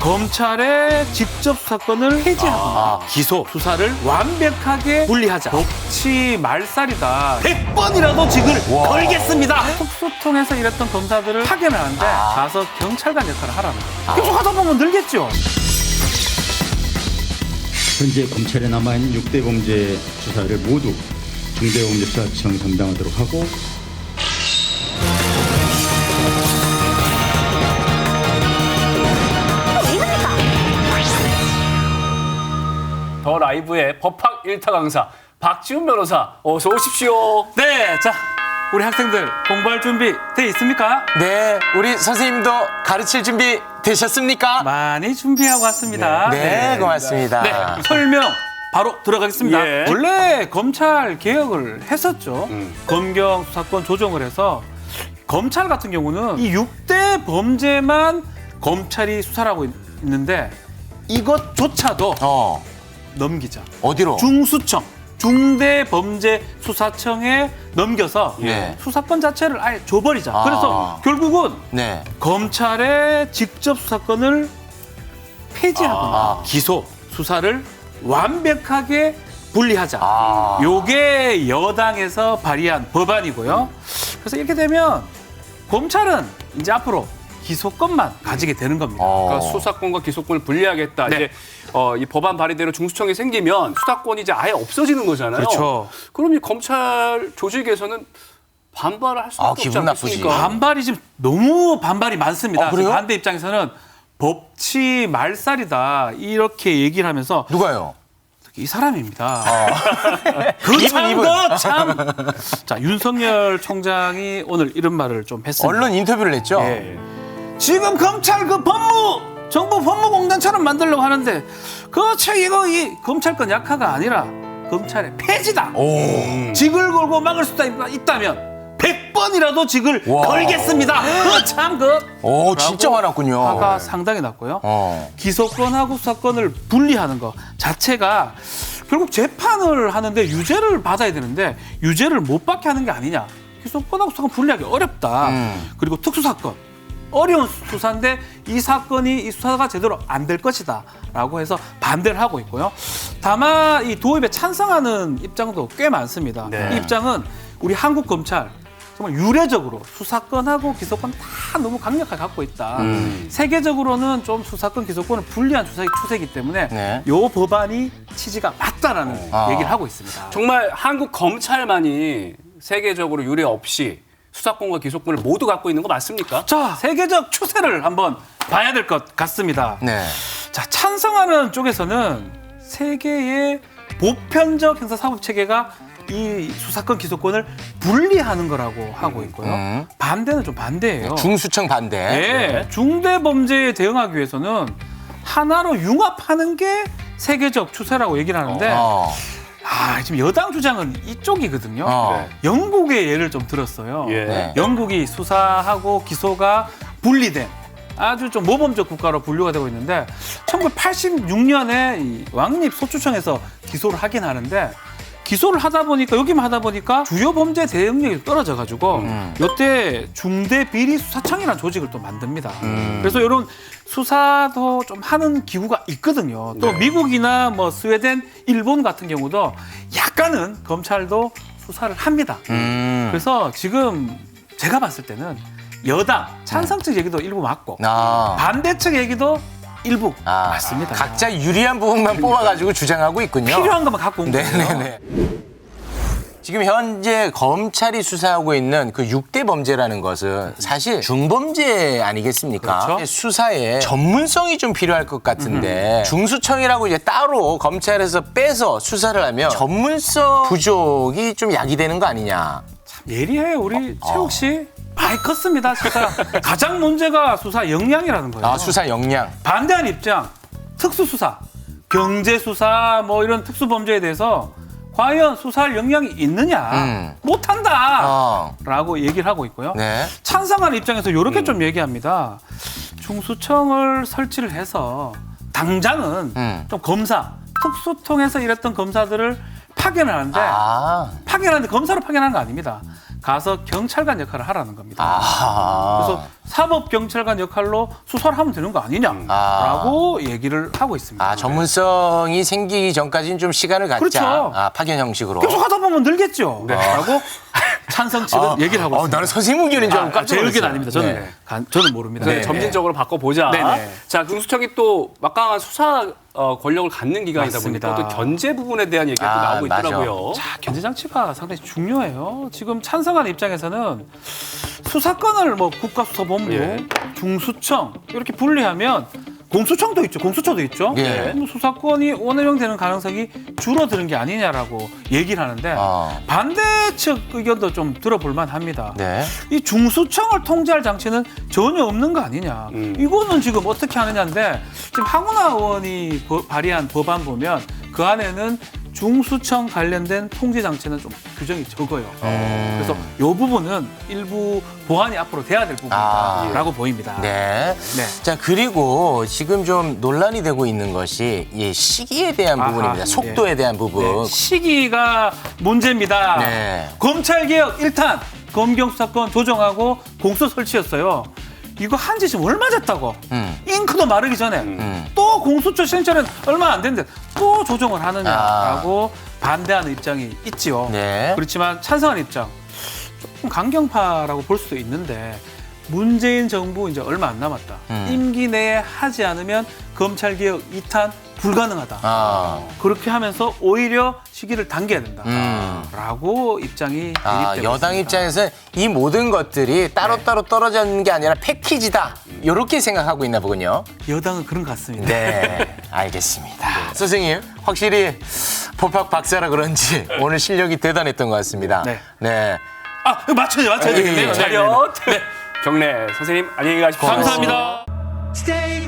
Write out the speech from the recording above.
검찰의 직접 수사권을 폐지하거나 기소, 수사를 완벽하게 분리하자. 법치 말살이다. 100번이라도 직을 걸겠습니다. 특수통에서 일했던 검사들을 파견하는데 가서 경찰관 역할을 하라는 거예요. 계속 하다 보면 늘겠죠. 현재 검찰에 남아있는 6대 범죄 수사를 모두 중대범죄수사청이 담당하도록 하고 더 라이브의 법학 1타 강사 박지훈 변호사 어서 오십시오. 네, 자, 우리 학생들 공부할 준비 돼 있습니까? 네, 우리 선생님도 가르칠 준비 되셨습니까? 많이 준비하고 왔습니다. 네, 고맙습니다. 네, 설명 바로 들어가겠습니다. 예. 원래 검찰 개혁을 했었죠. 검경 수사권 조정을 해서 검찰 같은 경우는 이 6대 범죄만 검찰이 수사를 하고 있는데 이것조차도 넘기자. 어디로? 중수청, 중대범죄수사청에 넘겨서 예. 수사권 자체를 아예 줘버리자. 그래서 결국은 네. 검찰의 직접 수사권을 폐지하거나 기소, 수사를 완벽하게 분리하자. 요게 여당에서 발의한 법안이고요. 그래서 이렇게 되면 검찰은 이제 앞으로 기소권만 가지게 되는 겁니다. 그러니까 수사권과 기소권을 분리하겠다. 네. 이제 이 법안 발의대로 중수청이 생기면 수사권이 이제 아예 없어지는 거잖아요. 그렇죠. 그럼 이 검찰 조직에서는 반발을 할 수밖에 없지 기분 나쁘지. 않겠습니까? 반발이 지금 너무 반발이 많습니다. 그래요? 반대 입장에서는 법치 말살이다 이렇게 얘기를 하면서 누가요? 이 사람입니다. 이분. 참. 자, 윤석열 총장이 오늘 이런 말을 좀 했습니다. 언론 인터뷰를 했죠? 예. 지금 검찰 그 정부 법무공단처럼 만들려고 하는데 이거 이 검찰권 약화가 아니라 검찰의 폐지다. 직을 걸고 막을 수 있다면 100번이라도 직을 걸겠습니다. 오, 진짜 화났군요. 화가 상당히 났고요. 기소권하고 수사권을 분리하는 것 자체가 결국 재판을 하는데 유죄를 받아야 되는데 유죄를 못 받게 하는 게 아니냐. 기소권하고 수사권 분리하기 어렵다. 그리고 특수사건. 어려운 수사인데 이 수사가 제대로 안 될 것이다 라고 해서 반대를 하고 있고요. 다만 이 도입에 찬성하는 입장도 꽤 많습니다. 이 입장은 우리 한국 검찰 정말 유례적으로 수사권하고 기소권 다 너무 강력하게 갖고 있다. 세계적으로는 좀 수사권, 기소권을 분리한 추세이기 때문에 이 법안이 취지가 맞다라는 얘기를 하고 있습니다. 정말 한국 검찰만이 세계적으로 유례 없이 수사권과 기소권을 모두 갖고 있는 거 맞습니까? 자, 세계적 추세를 한번 봐야 될 것 같습니다. 네. 자, 찬성하는 쪽에서는 세계의 보편적 형사사법 체계가 이 수사권, 기소권을 분리하는 거라고 하고 있고요. 반대는 좀 반대예요. 중수청 반대. 네. 중대범죄에 대응하기 위해서는 하나로 융합하는 게 세계적 추세라고 얘기를 하는데 지금 여당 주장은 이쪽이거든요. 영국의 예를 좀 들었어요. 예. 영국이 수사하고 기소가 분리된 아주 좀 모범적 국가로 분류가 되고 있는데 1986년에 이 왕립 소추청에서 기소를 하긴 하는데 기소를 하다 보니까 여기만 하다 보니까 주요 범죄 대응력이 떨어져가지고 이때 중대비리수사청이라는 조직을 또 만듭니다. 그래서 이런 수사도 좀 하는 기구가 있거든요. 또 미국이나 뭐 스웨덴, 일본 같은 경우도 약간은 검찰도 수사를 합니다. 그래서 지금 제가 봤을 때는 여당 찬성측 얘기도 일부 맞고 반대측 얘기도 일부 맞습니다. 각자 유리한 부분만 뽑아가지고 주장하고 있군요. 필요한 것만 갖고 온 거예요. 네네네. 지금 현재 검찰이 수사하고 있는 그 6대 범죄라는 것은 사실 중범죄 아니겠습니까? 그렇죠. 수사에 전문성이 좀 필요할 것 같은데 중수청이라고 이제 따로 검찰에서 빼서 수사를 하면 전문성 부족이 좀 야기되는 거 아니냐. 참 예리해요. 우리 최욱 씨. 많이 컸습니다. 수사. 가장 문제가 수사 역량이라는 거예요. 수사 역량. 반대한 입장, 특수수사, 경제수사 뭐 이런 특수범죄에 대해서 과연 수사할 역량이 있느냐. 못한다. 라고 얘기를 하고 있고요. 네. 찬성하는 입장에서 이렇게 좀 얘기합니다. 중수청을 설치를 해서 당장은 좀 검사, 특수통에서 일했던 검사들을 파견을 하는데 파견하는데 검사로 파견하는 거 아닙니다. 가서 경찰관 역할을 하라는 겁니다. 아. 그래서 사법경찰관 역할로 수사를 하면 되는 거 아니냐라고 얘기를 하고 있습니다. 아, 전문성이 생기기 전까지는 좀 시간을 갖자. 그렇죠. 아, 파견 형식으로. 계속 하다 보면 늘겠죠. 라고 찬성 측은 얘기를 하고 있습니다. 나는 선생님 의견인 줄 알고 깜짝 제 의견 놀랐어요. 아닙니다. 저는 네. 저는 모릅니다. 네, 네. 점진적으로 바꿔보자. 네네. 자, 공수처이 또 막강한 수사 권력을 갖는 기관이다 맞습니다. 보니까 또 견제 부분에 대한 얘기가 또 아, 나오고 맞아. 있더라고요. 자, 견제 장치가 상당히 중요해요. 지금 찬성하는 입장에서는 수사권을 뭐 국가수사본부, 예. 중수청 이렇게 분리하면 공수청도 있죠. 공수처도 있죠. 예. 그럼 수사권이 원활용되는 가능성이 줄어드는 게 아니냐라고 얘기를 하는데 반대 측 의견도 좀 들어볼 만합니다. 네. 이 중수청을 통제할 장치는 전혀 없는 거 아니냐. 이거는 지금 어떻게 하느냐인데 지금 황운하 의원이 발의한 법안 보면 그 안에는 중수청 관련된 통제 장치는 좀 규정이 적어요. 그래서 이 부분은 일부 보완이 앞으로 돼야 될 부분이다라고 보입니다. 네. 네. 자, 그리고 지금 좀 논란이 되고 있는 것이 이 시기에 대한 아하, 부분입니다. 속도에 대한 부분. 네, 시기가 문제입니다. 네. 검찰개혁 1탄 검경수사권 조정하고 공소 설치였어요. 이거 한 지 지금 얼마 됐다고. 잉크도 마르기 전에 또 공수처 신설은 얼마 안 됐는데 또 조정을 하느냐라고 반대하는 입장이 있지요. 네. 그렇지만 찬성하는 입장 조금 강경파라고 볼 수도 있는데 문재인 정부 이제 얼마 안 남았다. 임기 내에 하지 않으면 검찰개혁 2탄 불가능하다. 그렇게 하면서 오히려 시기를 당겨야 된다라고 입장이 대립되고 여당 있습니다. 입장에서는 이 모든 것들이 따로따로 떨어져 있는 게 아니라 패키지다. 이렇게 생각하고 있나 보군요. 여당은 그런 것 같습니다. 네, 알겠습니다. 선생님, 확실히 법학 박사라 그런지 오늘 실력이 대단했던 것 같습니다. 네. 네. 아, 맞춰야 되겠네요. 차렷. 경례 선생님 안녕히 가십시오. 감사합니다. Stay